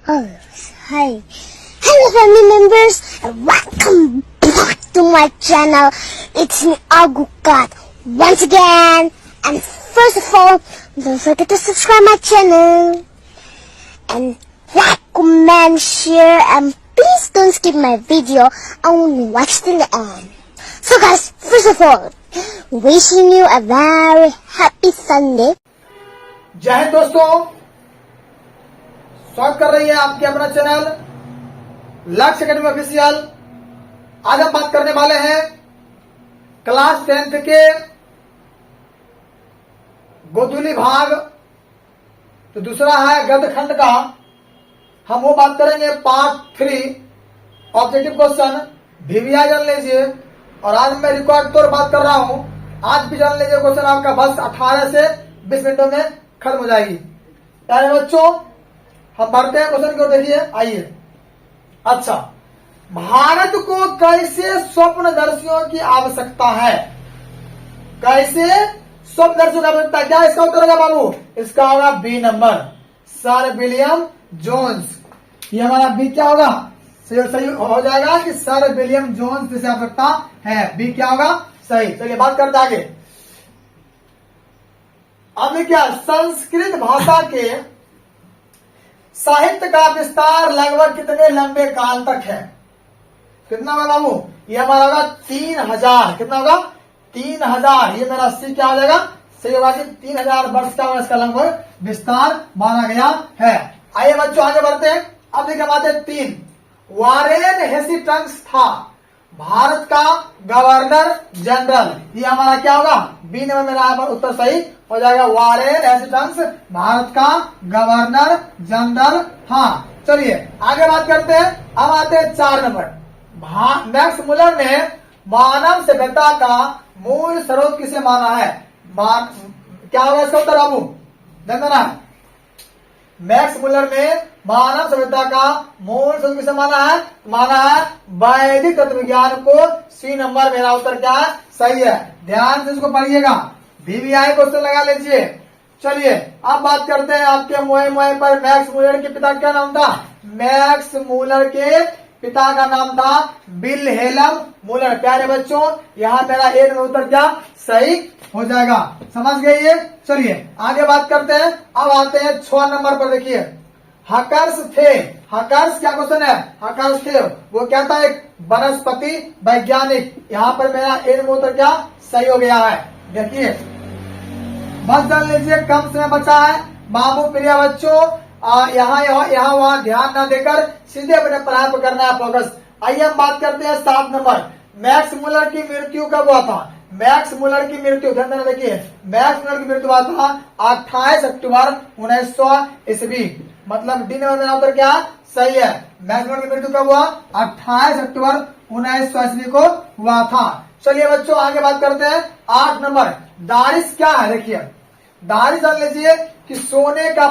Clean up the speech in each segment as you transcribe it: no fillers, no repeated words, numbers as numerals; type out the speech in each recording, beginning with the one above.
Oh, hi. Hello family members and welcome back to my channel. It's me Agukat once again, and first of all, don't forget to subscribe my channel and like, comment, share, and please don't skip my video, only watch till the end. So guys, first of all, wishing you a very happy Sunday. जय हिंद दोस्तों, स्वागत कर रही है आपके अपना channel लक्ष्य academy official. आज हम बात करने वाले हैं क्लास 10th के गोधुली भाग तो दूसरा है गद्य खंड का। हम वो बात करेंगे पार्ट 3 ऑब्जेक्टिव क्वेश्चन। वीवीआई जान लीजिए, और आज मैं रिकॉर्ड तौर बात कर रहा हूं। आज भी जान लीजिए, क्वेश्चन आपका बस 18 से 20 मिनटों में खत्म हो जाएगी। प्यारे बच्चों, हम बढ़ते हैं क्वेश्चन की ओर। देखिए, आइए। अच्छा, भारत को कैसे स्वप्नदर्शियों की आवश्यकता है? कैसे स्वप्नदर्शियों की आवश्यकता? क्या इसका उत्तर होगा बाबू? इसका होगा B number, sir William Jones. ये हमारा बी क्या होगा? सही हो जाएगा कि सर विलियम जोन्स जिसे आवश्यकता है। बी क्या होगा? सही। चलिए बात करते आगे। अब क्या, संस्कृत भाषा के साहित्य का विस्तार लगभग कितने लंबे काल तक है? कितना होगा बाबू? ये हमारा होगा 3000। कितना होगा? 3000। ये मेरा सी क्या हो जाएगा? सही होगा कि 3000 वर्ष का इसका लगभग विस्तार माना गया है। आइए बच्चों आगे बढ़ते हैं। अब देखिए, बात है 3। वारेन हेस्टिंग्स था भारत का गवर्नर जनरल। ये हमारा क्या होगा? बी नंबर मेरा यहाँ पर उत्तर सही हो जाएगा। वारेन हेस्टिंग्स भारत का गवर्नर जनरल था। चलिए आगे बात करते हैं। अब आते हैं 4 नंबर। मैक्स मुलर ने मानव सभ्यता का मूल स्रोत किसे माना है? क्या होगा इसका उत्तर बाबू? जानना है। मैक्स मुलर ने मानव सभ्यता का मूल स्रोत किसे माना है? माना है वैदिक तत्व विज्ञान को। सी नंबर मेरा उत्तर क्या है? सही है। ध्यान से इसको पढ़िएगा, वीवीआई क्वेश्चन लगा लीजिए। चलिए अब बात करते हैं आपके मोए पर। मैक्स मुलर के पिता क्या नाम था? मैक्स मुलर के पिता का नाम था विल्हेल्म मुलर। प्यारे बच्चों, यहाँ मेरा ए नंबर उत्तर क्या सही हो जाएगा। समझ गए ये? चलिए आगे बात करते हैं। अब आते हैं 6 नंबर पर। देखिए, हकर्स थे। हकर्स क्या क्वेश्चन है? हकर्स थे, वो क्या था? एक वनस्पति वैज्ञानिक। यहाँ पर मेरा ए नंबर उत्तर क्या सही हो गया है। देखिए बस जान लीजिए, कम समय बचा है बाबू। प्रिय बच्चों, यहाँ वहां ध्यान न देकर सीधे अपने पढ़ाई पर करना है फोकस। आइए हम बात करते हैं 7 नंबर। मैक्स मुलर की मृत्यु कब हुआ था? मैक्स मुलर की मृत्यु ध्यान देना। देखिए, मैक्स मुलर की मृत्यु हुआ था 28 अक्टूबर 1900 ईस्वी। मतलब डी नंबर मेरा उत्तर क्या सही है। मैक्स मुलर की मृत्यु कब हुआ? 28 अक्टूबर 1900 ईस्वी को हुआ था। चलिए बच्चों आगे बात करते हैं। 8 नंबर। दारिश क्या है? देखिए, दारिश जान लीजिए कि सोने का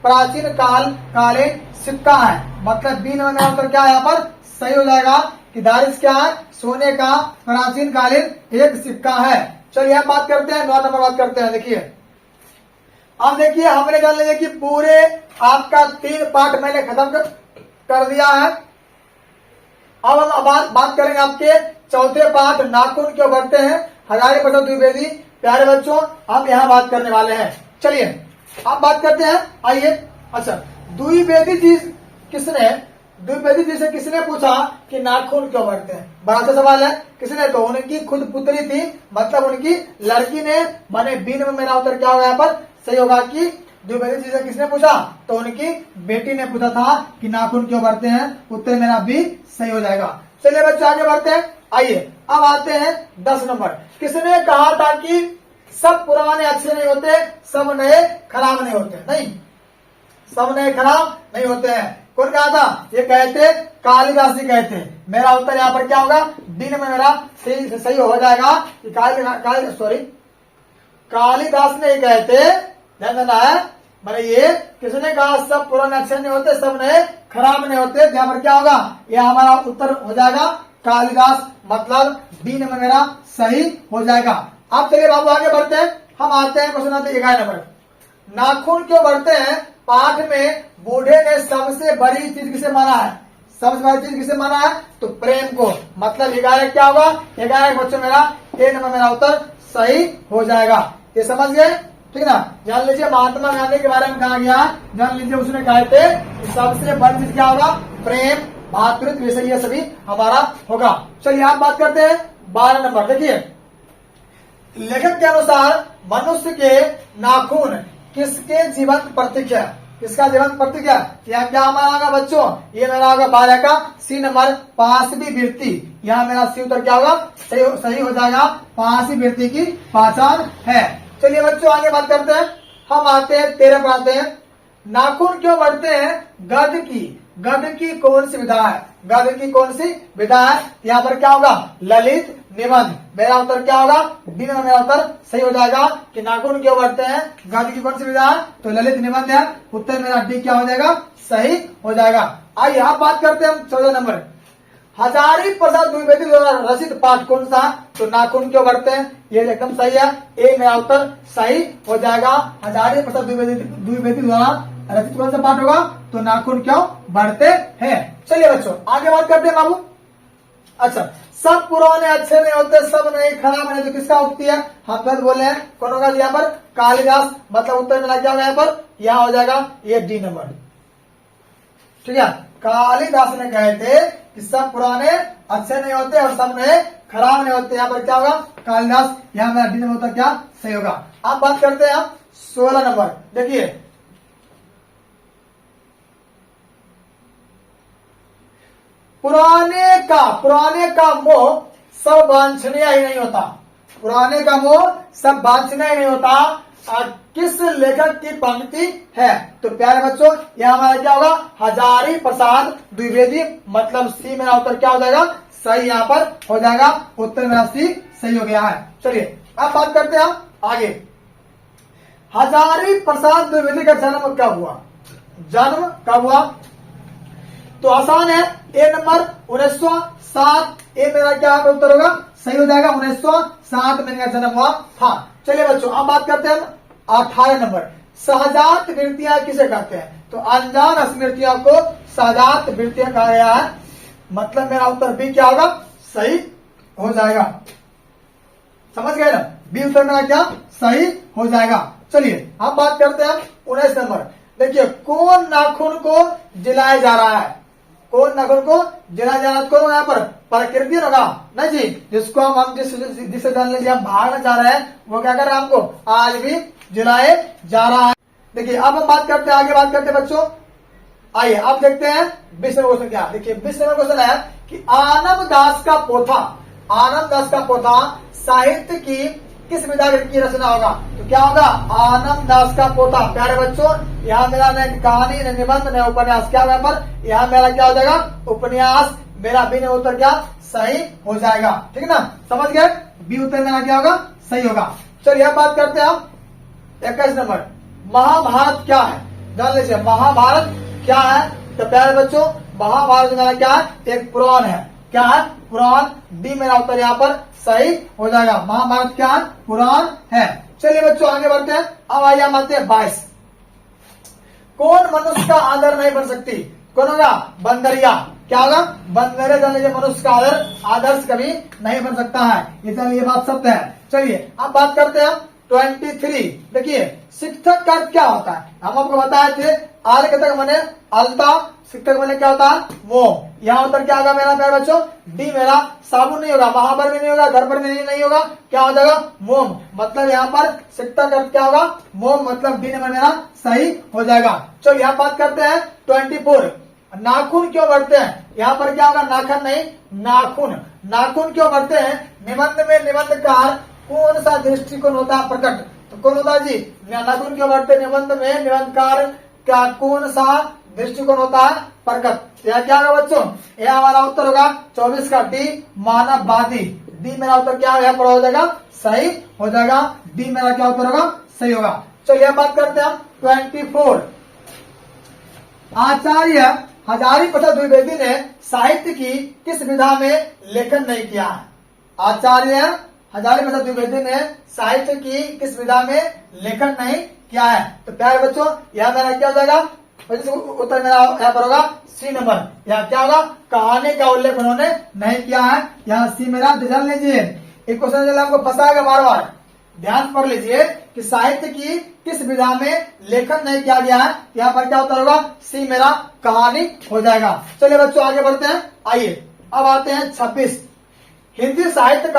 प्राचीन कालीन सिक्का है। मतलब बी नंबर मेरा उत्तर क्या है यहाँ पर सही हो जाएगा कि दारिश क्या है? सोने का प्राचीन कालीन एक सिक्का है। चलिए हम बात करते हैं 9 नंबर बात करते हैं। देखिए, अब देखिए हमने जान लिया कि पूरे आपका 3 पार्ट मैंने खत्म कर दिया है। अब हम बात करेंगे आपके चौथे पार्ट, नाखून क्यों बढ़ते हैं, हजारी प्रसाद द्विवेदी। प्यारे बच्चों, हम यहाँ बात करने वाले हैं। चलिए अब बात करते हैं। आइए। अच्छा, द्विवेदी जी से किसने पूछा कि नाखून क्यों बढ़ते हैं? बड़ा अच्छा सवाल है। किसने? तो उनकी खुद पुत्री थी, मतलब उनकी लड़की ने। माने बी नंबर मेरा उत्तर क्या होगा यहाँ पर सही होगा कि द्विवेदी जी से किसने पूछा? तो उनकी बेटी ने पूछा था कि नाखून क्यों बढ़ते हैं। उत्तर मेरा बी सही हो जाएगा। चलिए बच्चों आगे बढ़ते हैं। आइए अब आते हैं 10 नंबर। किसने कहा था कि सब पुराने अच्छे नहीं होते, सब नए खराब नहीं होते? नहीं, सब नए खराब नहीं होते हैं। कौन कहा था? ये कहते कालिदास जी कहते। मेरा उत्तर यहाँ पर क्या होगा? डी में मेरा सही हो जाएगा कि कालिदास ने ये कहते। ध्यान देना है। मैंने ये किसने कहा? सब पुराने अच्छे नहीं होते, सब नए खराब नहीं होते। यहाँ पर क्या होगा? यह हमारा उत्तर हो जाएगा कालिदास। मतलब डी नंबर मेरा सही हो जाएगा। अब चलिए बाबू आगे बढ़ते हैं। हम आते हैं क्वेश्चन नंबर 11 नंबर। नाखून क्यों बढ़ते हैं? पाठ में बूढ़े ने सबसे बड़ी चीज किसे माना है? सबसे बड़ी चीज किसे माना है? तो प्रेम को। मतलब 11 क्या होगा? 11 बच्चों मेरा ए नंबर मेरा उत्तर सही हो जाएगा। ये समझ गए? ठीक ना। जान लीजिए महात्मा गांधी के बारे में कहा गया, जान लीजिए उसने कहे थे कि सबसे बड़ी चीज क्या होगा? प्रेम, भातृत्व, विषय ये सभी हमारा होगा। चलिए आप बात करते हैं 12 नंबर। देखिए लेखक के अनुसार मनुष्य के नाखून किसके जीवंत प्रतीक है? किसका जीवंत प्रतीक है? यहाँ क्या हमारा होगा बच्चों? ये मेरा होगा 12 का सी नंबर, पांचवी वृत्ति। यहाँ मेरा सी उत्तर क्या होगा? सही हो जाएगा। पांचवी वृत्ति की पहचान है। चलिए बच्चों आगे बात करते हैं। हम आते हैं 13 पर आते हैं। नाखून क्यों बढ़ते हैं? गद्य की कौन सी विधा है? गद्य की कौन सी विधा है? यहाँ पर क्या होगा? ललित निबंध। मेरा उत्तर क्या होगा? डी में मेरा उत्तर सही हो जाएगा कि नाखून क्यों बढ़ते हैं? गद्य की कौन सी विधा है? तो ललित निबंध है। उत्तर मेरा डी क्या हो जाएगा? सही हो जाएगा। आइए आप बात करते हैं हम 14 नंबर। हजारी प्रसाद द्विवेदी द्वारा रचित पाठ कौन सा? तो नाखून क्यों बढ़ते हैं? ये एकदम सही है। ए मेरा उत्तर सही हो जाएगा। हजारी प्रसाद द्विवेदी द्वारा रचित कौन सा पाठ होगा? तो नाखून क्यों बढ़ते हैं। चलिए बच्चों आगे बात करते हैं बाबू। अच्छा, सब पुराने अच्छे नहीं होते, सब नहीं खराब नहीं, तो किसका उक्ति है? हम गलत बोले हैं। कौन होगा यहाँ पर? कालिदास। मतलब उत्तर मेरा क्या होगा यहाँ पर? यहाँ हो जाएगा ये डी नंबर। ठीक है, कालिदास ने कहे थे कि सब पुराने अच्छे नहीं होते और सब नए खराब नहीं होते। यहाँ पर क्या होगा? कालिदास। यहाँ मेरा डी नंबर क्या सही होगा। आप बात करते हैं 16 नंबर। देखिए पुराने का मोह सब वांछनीय ही नहीं होता। पुराने का मोह सब वांछनीय ही नहीं होता। किस लेखक की पंक्ति है? तो प्यारे बच्चों यहाँ हमारा क्या होगा? हजारी प्रसाद द्विवेदी। मतलब सी मेरा उत्तर क्या हो जाएगा? सही यहाँ पर हो जाएगा। उत्तर मेरा सी सही हो गया है। चलिए अब बात करते हैं आगे। हजारी प्रसाद द्विवेदी का जन्म कब हुआ? जन्म कब हुआ? तो आसान है। ए नंबर 1907। ए मेरा क्या उत्तर होगा? सही हो जाएगा। 1907 में इनका जन्म हुआ था। चलिए बच्चों अब बात करते हैं 18 नंबर। सहजात वृत्तियां किसे कहते हैं? तो अनजान स्मृतियों को सहजात वृत्तियां कहा गया है। मतलब मेरा उत्तर बी क्या होगा? सही हो जाएगा। समझ गए ना? बी उत्तर मेरा क्या सही हो जाएगा। चलिए अब बात करते हैं 19 नंबर। देखिए कौन नाखून को जलाया जा रहा है? कौन नाखून को जलाया जा रहा है? कौन यहाँ पर? प्रकृति होगा ना जी। जिसको हम जिसे जान लीजिए हम भागना चाह रहे हैं, वो क्या कर रहा है? हमको आज भी जलाए जा रहा है। देखिए अब हम बात करते हैं, आगे बात करते हैं बच्चों। आइए आप देखते हैं 20 नंबर क्वेश्चन क्या। देखिए 20 नंबर क्वेश्चन है कि आनंद दास का पोथा साहित्य की किस विधा की रचना होगा? तो क्या होगा? आनंद दास का पोथा। प्यारे बच्चों यहाँ मेरा न कहानी न निबंध न उपन्यास, क्या यहाँ पर? यहाँ मेरा क्या हो जाएगा? उपन्यास। मेरा बी ने उत्तर क्या सही हो जाएगा। ठीक है ना? समझ गए? बी उत्तर मेरा क्या होगा? सही होगा। चलिए अब बात करते हैं हम 21 नंबर। महाभारत क्या है? जान लीजिए महाभारत क्या है? तो प्यारे बच्चों महाभारत मेरा क्या है? एक पुराण है। क्या है? पुराण। डी मेरा उत्तर यहाँ पर सही हो जाएगा। महाभारत क्या है? पुराण है। चलिए बच्चों आगे बढ़ते हैं। अब आइए हम आते हैं 22। कौन मनुष्य का आदर नहीं बन सकती? कौन होगा? बंदरिया। क्या होगा? बंदरिया। जान लीजिए मनुष्य का आदर्श कभी नहीं बन सकता है। ये बात सत्य है। चलिए अब बात करते हैं 23। देखिए शिक्षक का अर्थ क्या होता है? हम आपको बताए थे आर्य तक मैंने अलता, शिक्षक मैंने क्या होता है? मोह। यहाँ उत्तर क्या होगा मेरा प्यारे बच्चों? डी मेरा साबुन नहीं होगा, वहां पर भी नहीं होगा, घर पर भी नहीं होगा। क्या हो जाएगा? मोम। मतलब यहाँ पर शिक्षक का अर्थ क्या होगा? मोम। मतलब डी नंबर मेरा सही हो जाएगा। चलो यहाँ बात करते हैं 24। नाखून क्यों बढ़ते हैं? यहाँ पर क्या होगा? नाखन नहीं नाखून। नाखून क्यों बढ़ते हैं? निबंध में निबंधकार कौन सा दृष्टिकोण होता है प्रकट? तो कौन होता है जी? नाखून क्यों बढ़ते? निबंध में निबंधकार क्या कौन सा दृष्टिकोण होता है प्रकट? यह क्या होगा बच्चों? यह हमारा उत्तर होगा 24 का डी मानववादी। डी मेरा उत्तर क्या यहाँ पर हो जाएगा? सही हो जाएगा। डी मेरा क्या उत्तर होगा? सही होगा। चलिए बात करते हैं 24। आचार्य हजारी प्रसाद द्विवेदी ने साहित्य की किस विधा में लेखन नहीं किया है? आचार्य हजारी प्रसाद द्विवेदी ने साहित्य की किस विधा में लेखन नहीं क्या है। तो प्यारे बच्चों यहाँ मेरा क्या हो जाएगा, उत्तर मेरा यहाँ पर होगा सी नंबर। यहाँ क्या होगा, कहानी का उल्लेख उन्होंने नहीं किया है, यहाँ सी मेरा ध्यान लीजिए। एक क्वेश्चन आपको फंसाएगा बार बार, ध्यान पढ़ लीजिए कि साहित्य की किस विधा में लेखन नहीं किया गया है। यहाँ पर क्या उत्तर होगा, सी मेरा कहानी हो जाएगा। चलिए बच्चों आगे बढ़ते हैं। आइए अब आते हैं 26। हिंदी साहित्य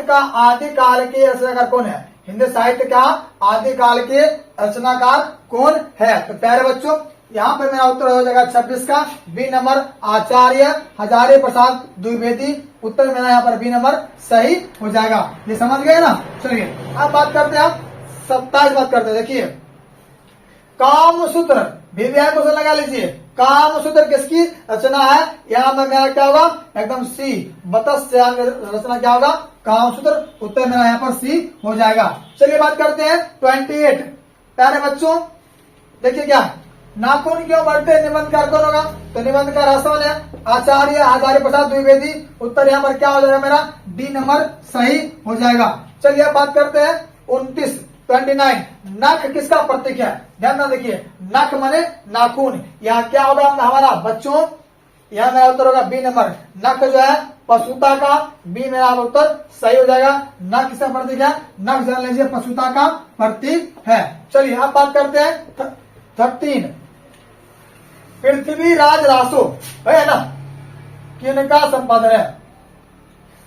का आदिकाल के रचनाकार कौन है। हिंदी साहित्य का आदिकाल के रचनाकार कौन है। तो प्यारे बच्चों यहाँ पर मेरा उत्तर हो जाएगा 26 का बी नंबर, आचार्य हजारी प्रसाद द्विवेदी। उत्तर मेरा यहाँ पर बी नंबर सही हो जाएगा। ये समझ गए ना। चलिए अब बात करते हैं, 27 बात करते हैं। देखिए कामसूत्र भी क्वेश्चन लगा लीजिए, कामसूत्र किसकी रचना है। यहाँ पर मेरा क्या होगा, एकदम सी, बतस्यान रचना क्या होगा, कामसूत्र। उत्तर मेरा यहाँ पर सी हो जाएगा। चलिए बात करते हैं 28। प्यारे बच्चों देखिए क्या, नाखून क्यों बढ़ते निबंधकार कौन होगा। तो निबंधकार आसान है, आचार्य हजारी प्रसाद द्विवेदी। उत्तर यहाँ पर क्या हो जाएगा, मेरा डी नंबर सही हो जाएगा। चलिए अब बात करते हैं 29 29। नख किसका प्रतीक है। ध्यान में देखिए, नख माने नाखून। यहाँ क्या होगा हमारा बच्चों, यहाँ मेरा उत्तर होगा बी नंबर, नख जो है पशुता का। बी मेरा उत्तर सही हो जाएगा। नख किसका प्रतीक है, नख जान लीजिए पशुता का प्रतीक है। चलिए अब बात करते हैं 13। पृथ्वीराज रासो है ना, किनका संपादन है।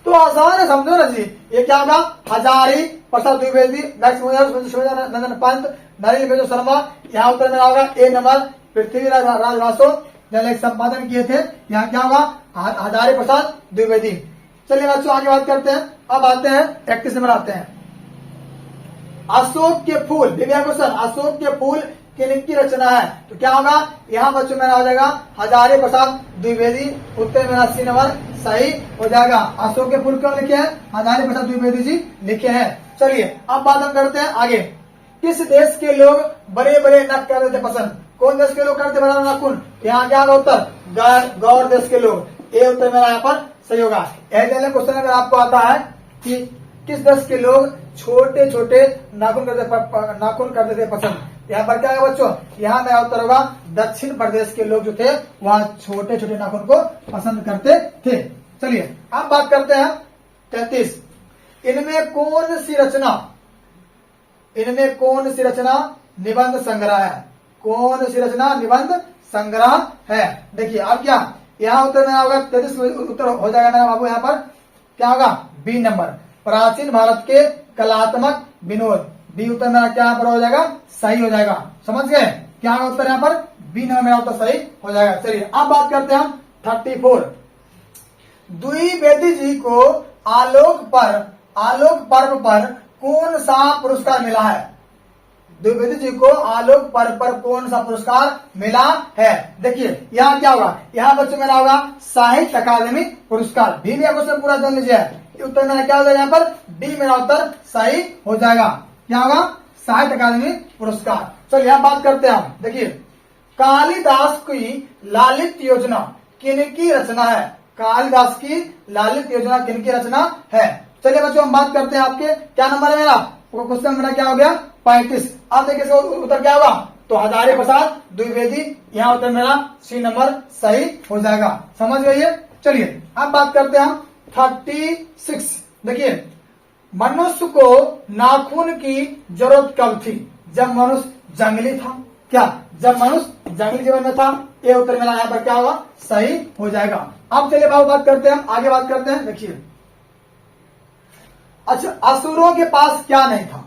तो आसान है, समझो ना जी। ये क्या होगा, हजारी प्रसाद द्विवेदी, नंदन पंत, नरेंद्र बेजो शर्मा। यहाँ उत्तर मेरा होगा ए नंबर, पृथ्वीराज रासो एक संपादन किए थे। यहाँ क्या होगा, हजारी प्रसाद द्विवेदी। चलिए बच्चों आगे बात करते हैं। अब आते हैं 31 नंबर आते हैं, अशोक के फूल। क्वेश्चन, अशोक के फूल किनकी रचना है। तो क्या होगा, यहाँ बच्चों मेरा हो जाएगा हजारी प्रसाद द्विवेदी। उत्तर मेरा सी नंबर सही हो जाएगा। अशोक के फूल क्यों लिखे हैं, हजारी प्रसाद द्विवेदी जी लिखे हैं। चलिए अब बात हम करते हैं आगे, किस देश के लोग बड़े बड़े नख करते थे पसंद। कौन देश के लोग करते बड़ा नाखून। यहाँ क्या होगा उत्तर, गौर देश के लोग। ये उत्तर मेरा यहाँ पर सही होगा। ऐसे क्वेश्चन अगर आपको आता है कि किस देश के लोग छोटे छोटे नाखून करते थे पसंद, यहाँ पर क्या है बच्चों, यहाँ मेरा उत्तर होगा दक्षिण प्रदेश के लोग जो थे वहाँ छोटे छोटे नाखून को पसंद करते थे। चलिए अब बात करते हैं 33। इनमें कौन सी रचना निबंध संग्रह है। कौन सी रचना निबंध संग्रह है। देखिए अब क्या, यहाँ उत्तर मेरा होगा 33 उत्तर हो जाएगा मेरा बाबू। यहाँ पर क्या होगा, बी नंबर, प्राचीन भारत के कलात्मक विनोद। बी उत्तर मेरा क्या यहाँ पर हो जाएगा, सही हो जाएगा। समझ गए, क्या होगा उत्तर यहाँ पर बी नंबर मेरा उत्तर सही हो जाएगा। चलिए अब बात करते हैं हम 34। द्विवेदी जी को आलोक पर्व पर कौन सा पुरस्कार मिला है। द्विवेदी जी को आलोक पर्व पर कौन सा पुरस्कार मिला है। देखिए यहाँ क्या होगा, यहाँ बच्चों मेरा होगा साहित्य अकादमी पुरस्कार। भी क्वेश्चन पूरा जान लीजिए। उत्तर मेरा क्या हो जाएगा, यहाँ पर डी मेरा उत्तर सही हो जाएगा। क्या होगा, साहित्य अकादमी पुरस्कार। चलिए अब बात करते हैं हम। देखिए कालिदास की लालित योजना किनकी रचना है। कालिदास की लालित योजना किनकी रचना है। चलिए बच्चों हम बात करते हैं आपके क्या नंबर है मेरा, क्वेश्चन मेरा क्या हो गया 35। अब देखिए इसका उत्तर क्या होगा, तो हजारी प्रसाद द्विवेदी। यहाँ उत्तर मेरा सी नंबर सही हो जाएगा। समझ गए। चलिए अब बात करते हैं हम 36। देखिए मनुष्य को नाखून की जरूरत कब थी। जब मनुष्य जंगली था। क्या, जब मनुष्य जंगली जीवन में था। ये उत्तर मेरा यहाँ पर क्या होगा, सही हो जाएगा। अब चलिए बात करते हैं, आगे बात करते हैं। देखिए अच्छा, असुरों के पास क्या नहीं था।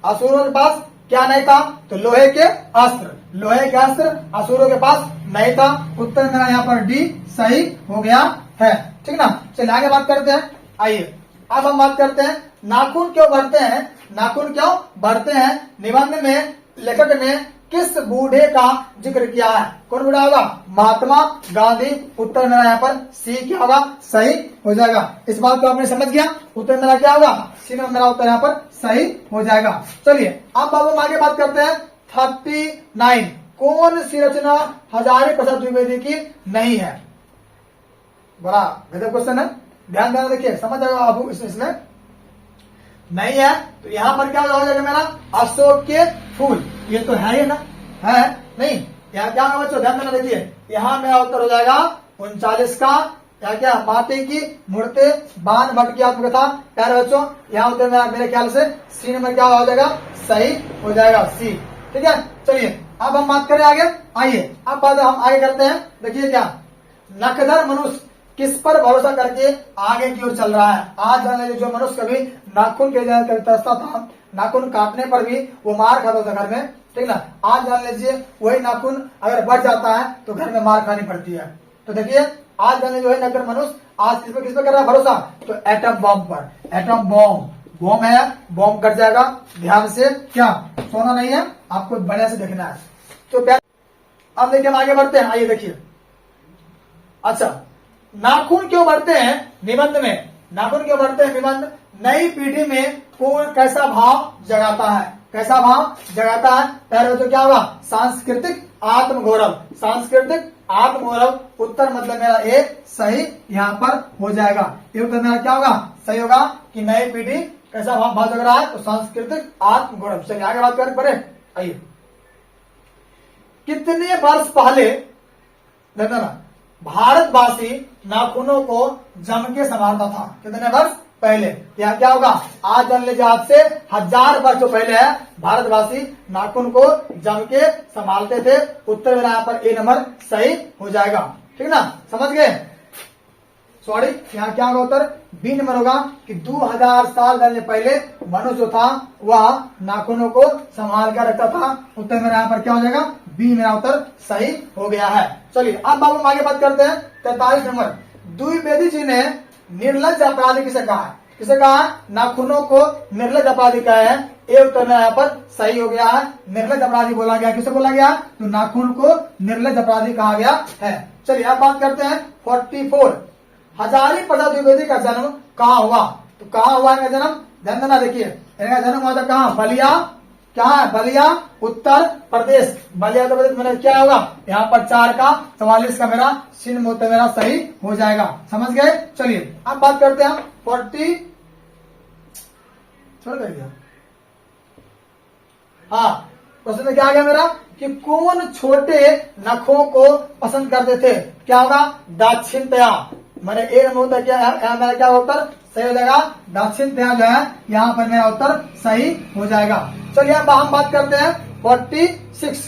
असुरों के पास क्या नहीं था, तो लोहे के अस्त्र असुरों के पास नहीं था। उत्तर मेरा यहाँ पर डी सही हो गया है। ठीक ना। चलिए आगे बात करते हैं। आइए अब हम बात करते हैं नाखून क्यों बढ़ते हैं। निबंध में लेखक ने किस बूढ़े का जिक्र किया है। कौन बूढ़ा होगा, महात्मा गांधी। उत्तर मेरा यहाँ पर सी क्या होगा, सही हो जाएगा। इस बात को आपने समझ गया। उत्तर मेरा क्या होगा, सी में मेरा उत्तर यहाँ पर सही हो जाएगा। चलिए अब बाबू हम आगे बात करते हैं 39। कौन सी रचना हजारी प्रसाद द्विवेदी की नहीं है। बड़ा गजब क्वेश्चन है, ध्यान देना। देखिए समझ जाएगा आप इसमें। नहीं है तो यहाँ पर क्या हो जाएगा मेरा अशोक के फूल, ये तो है ही ना, है नहीं, यहाँ क्या होगा बच्चों ध्यान देना, देखिए यहाँ मेरा उत्तर हो जाएगा 39 का क्या क्या माटी की मूर्ति बाण भट्ट की आत्मकथा। प्यारे बच्चों यहाँ उत्तर मेरा मेरे ख्याल से सी नंबर क्या हो जाएगा, सही हो जाएगा सी। ठीक है, चलिए अब हम बात करें आगे, आइए अब बात हम आगे करते हैं। देखिए क्या नखदर मनुष्य किस पर भरोसा करके आगे की ओर चल रहा है। आज जाने जो मनुष्य कभी नाखून के जगह तरसता था, नाखून काटने पर भी वो मार खाता था घर में, ठीक ना, आज जान लीजिए वही नाखून अगर बढ़ जाता है तो घर में मार खानी पड़ती है। तो देखिए आज जाने जो है नखदर मनुष्य आज किस पर कर रहा है भरोसा, तो एटम बॉम्ब पर, एटम बॉम्ब, बॉम्ब है बॉम्ब कट जाएगा, ध्यान से क्या सोना नहीं है, आपको बढ़िया से देखना है। तो अब देखिए हम आगे बढ़ते हैं, आइए देखिए। अच्छा नाखून क्यों बढ़ते हैं निबंध में, नाखून क्यों बढ़ते हैं निबंध, नई पीढ़ी में कौन कैसा भाव जगाता है, कैसा भाव जगाता है। पहले तो क्या होगा सांस्कृतिक आत्मगौरव, सांस्कृतिक आत्मगौरव, उत्तर मतलब मेरा ए सही यहाँ पर हो जाएगा। ये उत्तर मेरा क्या होगा, सही होगा कि नई पीढ़ी कैसा भाव जग रहा है, तो सांस्कृतिक आत्मगौरव। चलिए आगे बात करें, पढ़े आइए। कितने वर्ष पहले देखना भारतवासी नाखूनों को जम के संभालता था, कितने वर्ष पहले, यहाँ क्या होगा आज जान लीजिए आज से 1000 वर्षों पहले है भारतवासी नाखून को जम के संभालते थे। उत्तर मेरा यहाँ पर ए नंबर सही हो जाएगा, ठीक ना, समझ गए। सॉरी यहाँ क्या होगा उत्तर बी नंबर होगा कि 2000 साल पहले मनुष्य जो था वह नाखूनों को संभाल कर रखता था। उत्तर मेरा यहाँ पर क्या हो जाएगा, बी मेरा उत्तर सही हो गया है। चलिए अब बाबू हम आगे बात करते हैं 43 नंबर। द्विवेदी जी ने निर्लज अपराधी किसे कहा है, किसे कहा है, नाखूनों को निर्लज अपराधी कहा है। ए उत्तर मेरा यहाँ पर सही हो गया है, निर्लज अपराधी बोला गया, किसे बोला गया, तो नाखून को निर्लज अपराधी कहा गया है। चलिए अब बात करते हैं 44 हजारी प्रसाद द्विवेदी का जन्म कहाँ हुआ, तो कहाँ हुआ इनका जन्म, ध्यान देना, देखिए इनका जन्म हुआ था कहाँ, बलिया, क्या है बलिया उत्तर प्रदेश, बलिया उत्तर प्रदेश। मेरा क्या होगा यहाँ पर 4 का 44 का मेरा चिन्ह उत्तर मेरा सही हो जाएगा, समझ गए। चलिए अब बात करते हैं 40 छोड़ कर हाँ क्वेश्चन में क्या आ गया मेरा कि कौन छोटे नखों को पसंद करते थे, क्या होगा दाक्षिणात्य, मैंने ए नंबर होता क्या है, मेरा क्या उत्तर सही हो जाएगा, दाक्षिणात्य जो है यहाँ पर मेरा उत्तर सही हो जाएगा। चलिए अब हम बात करते हैं 46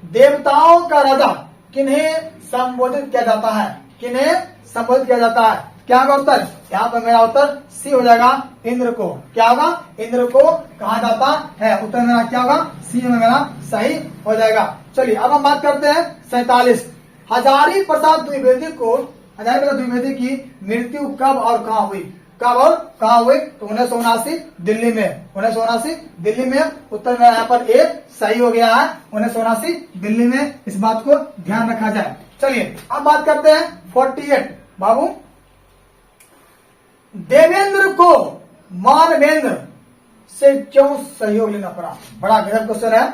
देवताओं का राजा किन्हें संबोधित किया जाता है, किन्हें संबोधित किया जाता है, क्या होगा उत्तर, यहाँ पर मेरा उत्तर सी हो जाएगा, इंद्र को, क्या होगा इंद्र को कहा जाता है। उत्तर मेरा क्या होगा सी में मेरा सही हो जाएगा। चलिए अब हम बात करते हैं 47 हजारी प्रसाद द्विवेदी को, हजारी प्रसाद द्विवेदी की मृत्यु कब और कहाँ हुई, कब और कहाँ हुई, तो 1979 दिल्ली में, 1979 दिल्ली में। उत्तर मेरा यहाँ पर ए सही हो गया है, 1979 दिल्ली में, इस बात को ध्यान रखा जाए। चलिए अब बात करते हैं 48 बाबू देवेंद्र को मानवेंद्र से क्यों सहयोग लेना पड़ा, बड़ा गजब क्वेश्चन है,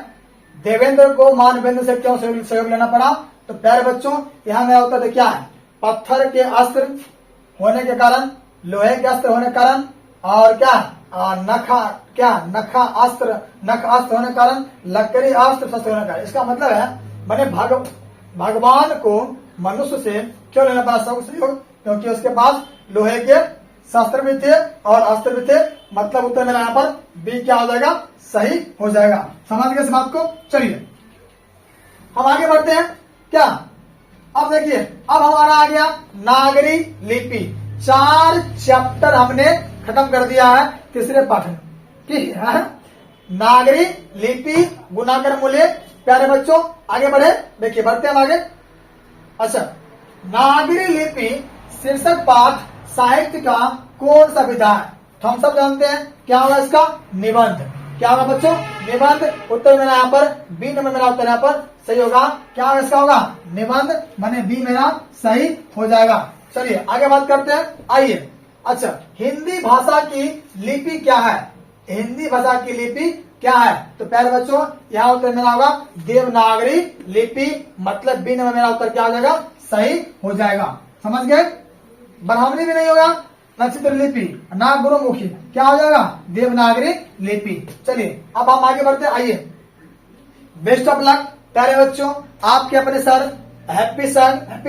देवेंद्र को मानवेंद्र से क्यों सहयोग लेना पड़ा। तो प्यारे बच्चों यहाँ मेरा उत्तर क्या है, पत्थर के अस्त्र होने के कारण, लोहे के अस्त्र होने के कारण, और क्या नख अस्त्र होने के कारण, लकड़ी अस्त्र शस्त्र होने के कारण। इसका मतलब है मैंने भगवान को मनुष्य से क्यों लेना पड़ा सहयोग, क्योंकि उसके पास लोहे के शस्त्र भी थे और अस्त्र भी थे, मतलब उत्तर मेरा यहाँ पर बी क्या हो जाएगा सही हो जाएगा, समझ गए इस बात को। चलिए हम आगे बढ़ते हैं क्या, अब देखिए अब हमारा आ गया नागरी लिपि, 4 चैप्टर हमने खत्म कर दिया है तीसरे पाठ में, ठीक है, नागरी लिपि गुणाकर मूल्य। प्यारे बच्चों आगे बढ़े, देखिए बढ़ते हैं आगे। अच्छा नागरी लिपि शीर्षक पाठ साहित्य का कौन सा विधा है, तो हम सब जानते हैं क्या होगा इसका निबंध, क्या होगा बच्चों निबंध। उत्तर मेरा यहाँ पर बी नंबर मेरा उत्तर यहाँ पर सही होगा, क्या होगा इसका होगा निबंध, माने बी मेरा सही हो जाएगा। चलिए आगे बात करते हैं, आइए। अच्छा हिंदी भाषा की लिपि क्या है, हिंदी भाषा की लिपि क्या है, तो प्यारे बच्चों यहाँ उत्तर मेरा होगा देवनागरी लिपि, मतलब बी नंबर मेरा उत्तर क्या हो जाएगा सही हो जाएगा, समझ गए। ब्राह्मणी भी नहीं होगा, नक्षत्र लिपि, ना गुरुमुखी, क्या हो जाएगा देवनागरी लिपि। चलिए अब हम आगे बढ़ते हैं, आइए। बेस्ट ऑफ लक प्यारे बच्चों, आपके अपने सर हैप्पी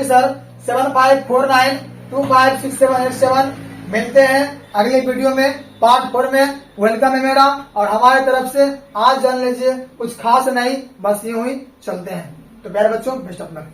सर 7549256787। मिलते हैं अगले वीडियो में पार्ट 4 में। वेलकम है मेरा, और हमारे तरफ से आज जान लीजिए कुछ खास नहीं, बस यूं ही चलते हैं। तो प्यारे बच्चों बेस्ट ऑफ लक।